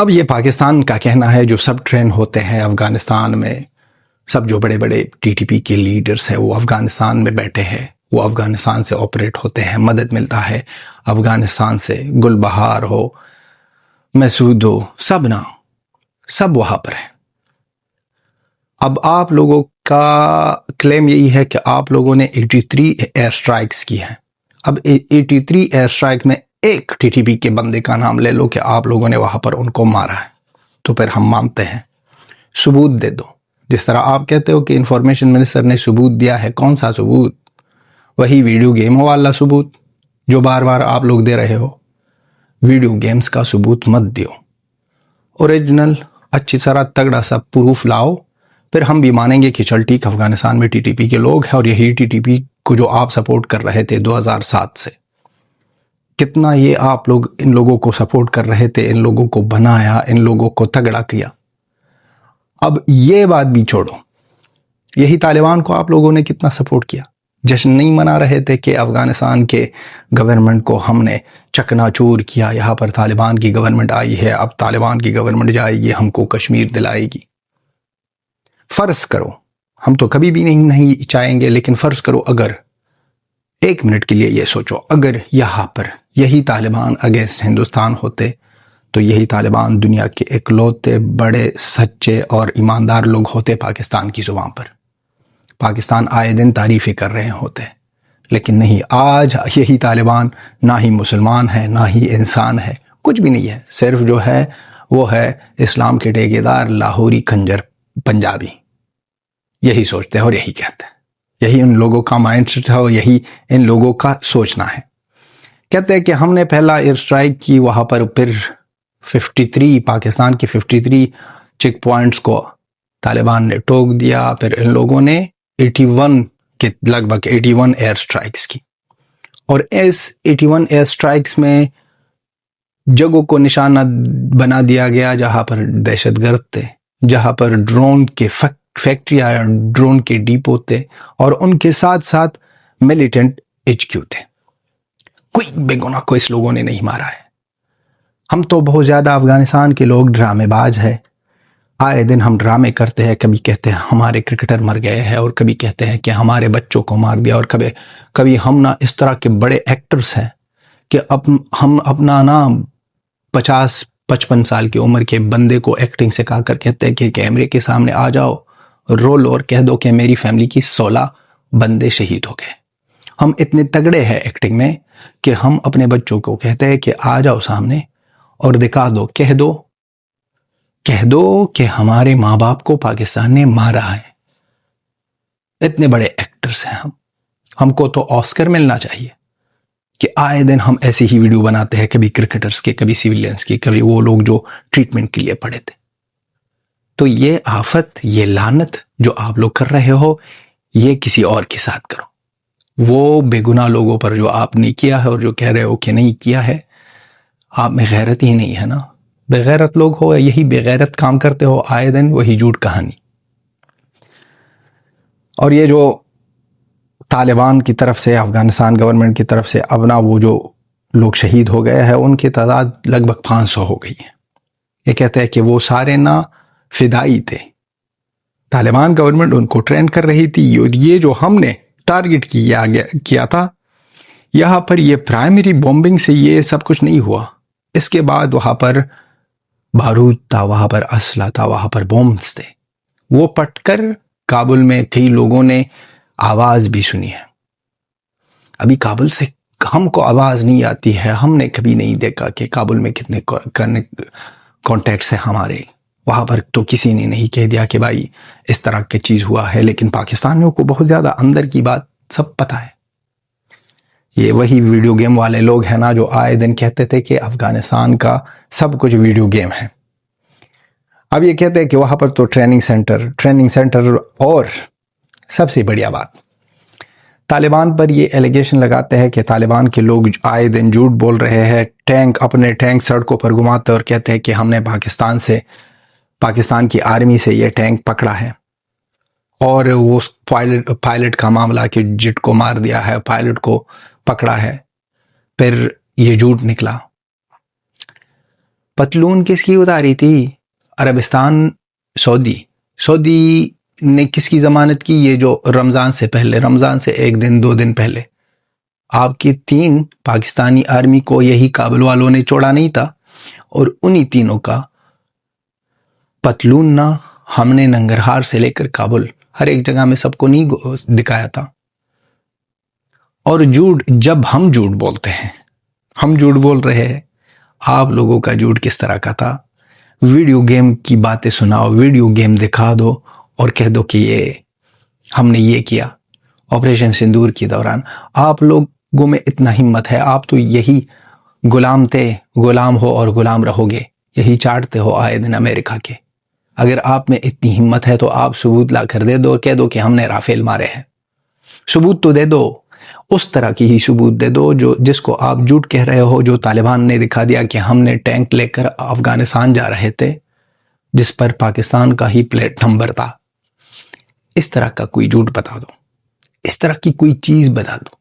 اب یہ پاکستان کا کہنا ہے جو سب ٹرین ہوتے ہیں افغانستان میں، سب جو بڑے بڑے ٹی ٹی پی کے لیڈرز ہیں وہ افغانستان میں بیٹھے ہیں، وہ افغانستان سے آپریٹ ہوتے ہیں، مدد ملتا ہے افغانستان سے، گل بہار ہو، مسعود ہو، سب وہاں پر ہے۔ اب آپ لوگوں کا کلیم یہی ہے کہ آپ لوگوں نے 83 ایئر سٹرائکس کی ہیں۔ اب 83 ایئر سٹرائک میں ایک ٹی ٹی پی کے بندے کا نام لے لو کہ آپ لوگوں نے وہاں پر ان کو مارا ہے، تو پھر ہم مانتے ہیں، ثبوت دے دو۔ جس طرح آپ کہتے ہو کہ انفارمیشن منسٹر نے ثبوت دیا ہے، کون سا ثبوت؟ وہی ویڈیو گیم والا ثبوت جو بار بار آپ لوگ دے رہے ہو۔ ویڈیو گیمز کا ثبوت مت دیو، اوریجنل اچھی طرح تگڑا سا پروف لاؤ، پھر ہم بھی مانیں گے کہ چل ٹھیک افغانستان میں ٹی ٹی پی کے لوگ ہیں، اور یہی ٹی ٹی پی کو جو آپ سپورٹ کر رہے تھے 2007 سے، کتنا یہ آپ لوگ ان لوگوں کو سپورٹ کر رہے تھے، ان لوگوں کو بنایا، ان لوگوں کو تگڑا کیا۔ اب یہ بات بھی چھوڑو، یہی طالبان کو آپ لوگوں نے کتنا سپورٹ کیا، جشن نہیں منا رہے تھے کہ افغانستان کے گورنمنٹ کو ہم نے چکنا چور کیا، یہاں پر طالبان کی گورنمنٹ آئی ہے، اب طالبان کی گورنمنٹ جائے گی ہم کو کشمیر دلائے گی۔ فرض کرو، ہم تو کبھی بھی نہیں چاہیں گے، لیکن فرض کرو اگر ایک منٹ کے لیے یہ سوچو، اگر یہاں پر یہی طالبان اگینسٹ ہندوستان ہوتے تو یہی طالبان دنیا کے اکلوتے بڑے سچے اور ایماندار لوگ ہوتے پاکستان کی زبان پر، پاکستان آئے دن تعریفیں کر رہے ہوتے، لیکن نہیں، آج یہی طالبان نہ ہی مسلمان ہے، نہ ہی انسان ہے، کچھ بھی نہیں ہے، صرف جو ہے وہ ہے اسلام کے ٹھیکیدار، لاہوری کنجر پنجابی، یہی سوچتے ہیں اور یہی کہتے ہیں، یہی ان لوگوں کا مائنڈ سیٹ ہے اور یہی ان لوگوں کا سوچنا ہے۔ کہتے ہیں کہ ہم نے پہلا ایئر سٹرائک کی وہاں پر، پھر 53 پاکستان کی 53 چیک پوائنٹس کو طالبان نے ٹوک دیا، پھر ان لوگوں نے 81 کے لگ بھگ 81 ایئر سٹرائکس کی، اور اس 81 ایئر سٹرائکس میں جگہوں کو نشانہ بنا دیا گیا جہاں پر دہشت گرد تھے، جہاں پر ڈرون کے فیکٹریاں، ڈرون کے ڈیپو تھے، اور ان کے ساتھ ساتھ ملیٹنٹ HQ تھے۔ کوئی بے گناہ کو اس لوگوں نے نہیں مارا ہے۔ ہم تو بہت زیادہ افغانستان کے لوگ ڈرامے باز ہیں، آئے دن ہم ڈرامے کرتے ہیں، کبھی کہتے ہیں ہمارے کرکٹر مر گئے ہیں، اور کبھی کہتے ہیں کہ ہمارے بچوں کو مار دیا، اور کبھی ہم نا اس طرح کے بڑے ایکٹرز ہیں کہ ہم اپنا نا 50-55 سال کی عمر کے بندے کو ایکٹنگ سکھا کر کہتے ہیں کہ کیمرے کے سامنے آ جاؤ، رول اور کہہ دو کہ میری فیملی کی 16 بندے شہید ہو گئے۔ ہم اتنے تگڑے ہیں ایکٹنگ میں کہ ہم اپنے بچوں کو کہتے ہیں کہ آ جاؤ سامنے اور دکھا دو، کہہ دو کہ ہمارے ماں باپ کو پاکستان نے مارا ہے۔ اتنے بڑے ایکٹرز ہیں ہم کو تو آسکر ملنا چاہیے کہ آئے دن ہم ایسی ہی ویڈیو بناتے ہیں، کبھی کرکٹرز کے، کبھی سیویلینز کی، کبھی وہ لوگ جو ٹریٹمنٹ کے لیے پڑے تھے۔ تو یہ آفت، یہ لعنت جو آپ لوگ کر رہے ہو، یہ کسی اور کے ساتھ کرو۔ وہ بے گناہ لوگوں پر جو آپ نے کیا ہے اور جو کہہ رہے ہو کہ نہیں کیا ہے، آپ میں غیرت ہی نہیں ہے نا، بے غیرت لوگ ہو، یہی بے غیرت کام کرتے ہو آئے دن، وہی جھوٹ کہانی۔ اور یہ جو طالبان کی طرف سے، افغانستان گورنمنٹ کی طرف سے اب نا وہ جو لوگ شہید ہو گئے ہیں ان کی تعداد لگ بھگ 500 ہو گئی ہے۔ یہ کہتے ہیں کہ وہ سارے نا فدائی تھے، طالبان گورنمنٹ ان کو ٹرین کر رہی تھی، اور یہ جو ہم نے ٹارگٹ کیا تھا یہاں پر، یہ پرائمری بومبنگ سے یہ سب کچھ نہیں ہوا، اس کے بعد وہاں پر بارود تھا، وہاں پر اسلحہ تھا، وہاں پر بومبس تھے، وہ پٹ کر کابل میں کئی لوگوں نے آواز بھی سنی ہے۔ ابھی کابل سے ہم کو آواز نہیں آتی ہے، ہم نے کبھی نہیں دیکھا کہ کابل میں کتنے کانٹیکٹس ہیں ہمارے، وہاں پر تو کسی نے نہیں کہہ دیا کہ بھائی اس طرح کی چیز ہوا ہے، لیکن پاکستانیوں کو بہت زیادہ اندر کی بات سب پتہ ہے۔ یہ وہی ویڈیو گیم والے لوگ ہیں نا جو آئے دن کہتے تھے کہ افغانستان کا سب کچھ ویڈیو گیم ہے۔ اب یہ کہتے ہیں کہ وہاں پر تو ٹریننگ سینٹر، اور سب سے بڑھیا بات، طالبان پر یہ ایلیگیشن لگاتے ہیں کہ طالبان کے لوگ آئے دن جھوٹ بول رہے ہیں، اپنے ٹینک سڑکوں پر گھماتے اور کہتے ہیں کہ ہم نے پاکستان کی آرمی سے یہ ٹینک پکڑا ہے، اور وہ پائلٹ کا معاملہ کہ جٹ کو مار دیا ہے، پائلٹ کو پکڑا ہے، پھر یہ جھوٹ نکلا۔ پتلون کس کی اتاری تھی؟ عربستان، سعودی نے کس کی ضمانت کی؟ یہ جو رمضان سے پہلے، رمضان سے 1 دن 2 دن پہلے آپ کی 3 پاکستانی آرمی کو یہی کابل والوں نے چھوڑا نہیں تھا، اور انہی تینوں کا پتلون نہ ہم نے ننگرہار سے لے کر کابل ہر ایک جگہ میں سب کو نہیں دکھایا تھا۔ اور جھوٹ، جب ہم جھوٹ بولتے ہیں، ہم جھوٹ بول رہے ہیں، آپ لوگوں کا جھوٹ کس طرح کا تھا؟ ویڈیو گیم کی باتیں سناؤ، ویڈیو گیم دکھا دو اور کہہ دو کہ یہ ہم نے یہ کیا آپریشن سندور کے دوران۔ آپ لوگوں میں اتنا ہمت ہے، آپ تو یہی غلام تھے، غلام ہو اور غلام رہو گے، یہی چاٹتے ہو آئے دن امریکہ کے۔ اگر آپ میں اتنی ہمت ہے تو آپ ثبوت لا کر دے دو اور کہہ دو کہ ہم نے رافیل مارے ہیں۔ ثبوت تو دے دو، اس طرح کی ہی ثبوت دے دو جس کو آپ جھوٹ کہہ رہے ہو، جو طالبان نے دکھا دیا کہ ہم نے ٹینک لے کر افغانستان جا رہے تھے، جس پر پاکستان کا ہی پلیٹ نمبر تھا۔ اس طرح کا کوئی جھوٹ بتا دو، اس طرح کی کوئی چیز بتا دو،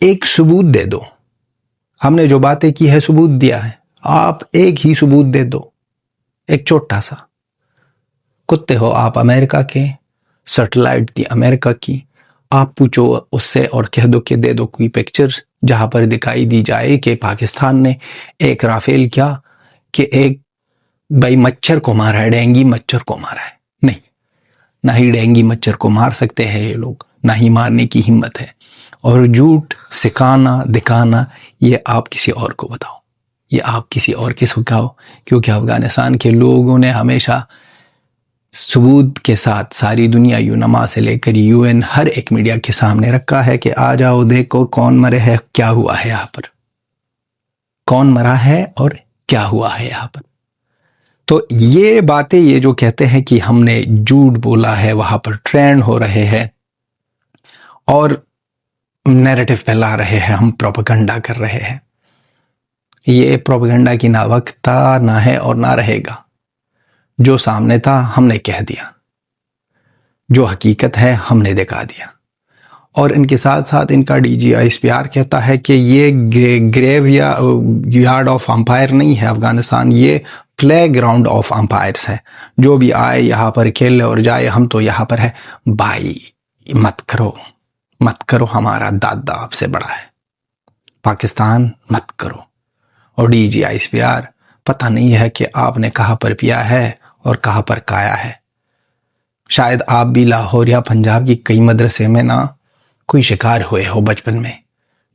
ایک ثبوت دے دو۔ ہم نے جو باتیں کی ہے ثبوت دیا ہے، آپ ایک ہی ثبوت دے دو، ایک چھوٹا سا۔ کتے ہو آپ امریکہ کے، سیٹلائٹ تھی امریکہ کی، آپ پوچھو اس سے اور کہہ دو کہ دے دو کوئی پکچرز جہاں پر دکھائی دی جائے کہ پاکستان نے ایک رافیل کیا کہ ایک بھائی مچھر کو مارا ہے، ڈینگی مچھر کو مارا ہے۔ نہیں، نہ ہی ڈینگی مچھر کو مار سکتے ہیں یہ لوگ، نہ ہی مارنے کی ہمت ہے۔ اور جھوٹ سکھانا دکھانا یہ آپ کسی اور کو بتاؤ، یہ آپ کسی اور کے سکھاؤ، کیونکہ افغانستان کے لوگوں نے ہمیشہ ثبوت کے ساتھ ساری دنیا، یونما سے لے کر UN، ہر ایک میڈیا کے سامنے رکھا ہے کہ آ جاؤ دیکھو کون مرے ہے، کیا ہوا ہے یہاں پر، کون مرا ہے اور کیا ہوا ہے یہاں پر۔ تو یہ باتیں، یہ جو کہتے ہیں کہ ہم نے جھوٹ بولا ہے، وہاں پر ٹرینڈ ہو رہے ہیں اور نیریٹو پھیلا رہے ہیں، ہم پروپیگنڈا کر رہے ہیں، یہ پروپیگنڈا کی نہ وقت تھا، نہ ہے اور نہ رہے گا۔ جو سامنے تھا ہم نے کہہ دیا، جو حقیقت ہے ہم نے دکھا دیا۔ اور ان کے ساتھ ساتھ ان کا DGISPR کہتا ہے کہ یہ گریو یا یارڈ آف امپائر نہیں ہے افغانستان، یہ پلے گراؤنڈ آف امپائرس ہے، جو بھی آئے یہاں پر کھیلے اور جائے، ہم تو یہاں پر ہے۔ بھائی مت کرو، ہمارا دادا آپ سے بڑا ہے، پاکستان مت کرو۔ اور DGISPR پتہ نہیں ہے کہ آپ نے کہاں پر پیا ہے اور کہاں پر کھایا ہے۔ شاید آپ بھی لاہور یا پنجاب کی کئی مدرسے میں نہ کوئی شکار ہوئے ہو بچپن میں،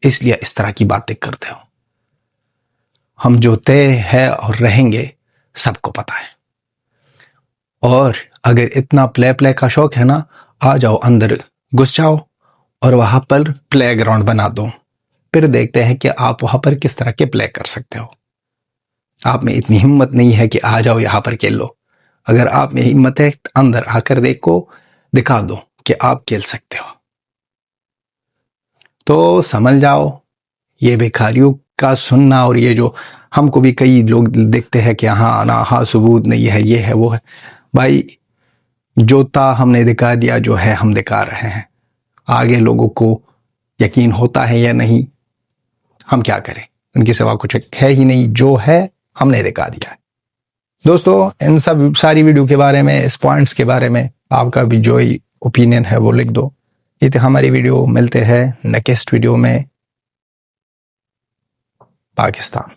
اس لیے اس طرح کی باتیں کرتے ہو۔ ہم جو طے ہے اور رہیں گے سب کو پتہ ہے۔ اور اگر اتنا پلے کا شوق ہے نا، آ جاؤ اندر گھس جاؤ اور وہاں پر پلے گراؤنڈ بنا دو، پھر دیکھتے ہیں کہ آپ وہاں پر کس طرح کے پلے کر سکتے ہو۔ آپ میں اتنی ہمت نہیں ہے کہ آ جاؤ یہاں پر کھیل لو، اگر آپ میں ہمت ہے اندر آ کر دیکھو، دکھا دو کہ آپ کھیل سکتے ہو۔ تو سمجھ جاؤ، یہ بھکاریوں کا سننا، اور یہ جو ہم کو بھی کئی لوگ دیکھتے ہیں کہ ہاں ثبوت نہیں ہے، یہ ہے وہ ہے، بھائی جو تھا ہم نے دکھا دیا، جو ہے ہم دکھا رہے ہیں۔ آگے لوگوں کو یقین ہوتا ہے یا نہیں، ہم کیا کریں، ان کے سوا کچھ ہے ہی نہیں، جو ہے ہم نے دکھا دیا ہے۔ دوستو، ان سب ساری ویڈیو کے بارے میں، اس پوائنٹس کے بارے میں آپ کا بھی جو اوپینین ہے وہ لکھ دو۔ یہ تھی ہماری ویڈیو، ملتے ہیں نیکسٹ ویڈیو میں۔ پاکستان۔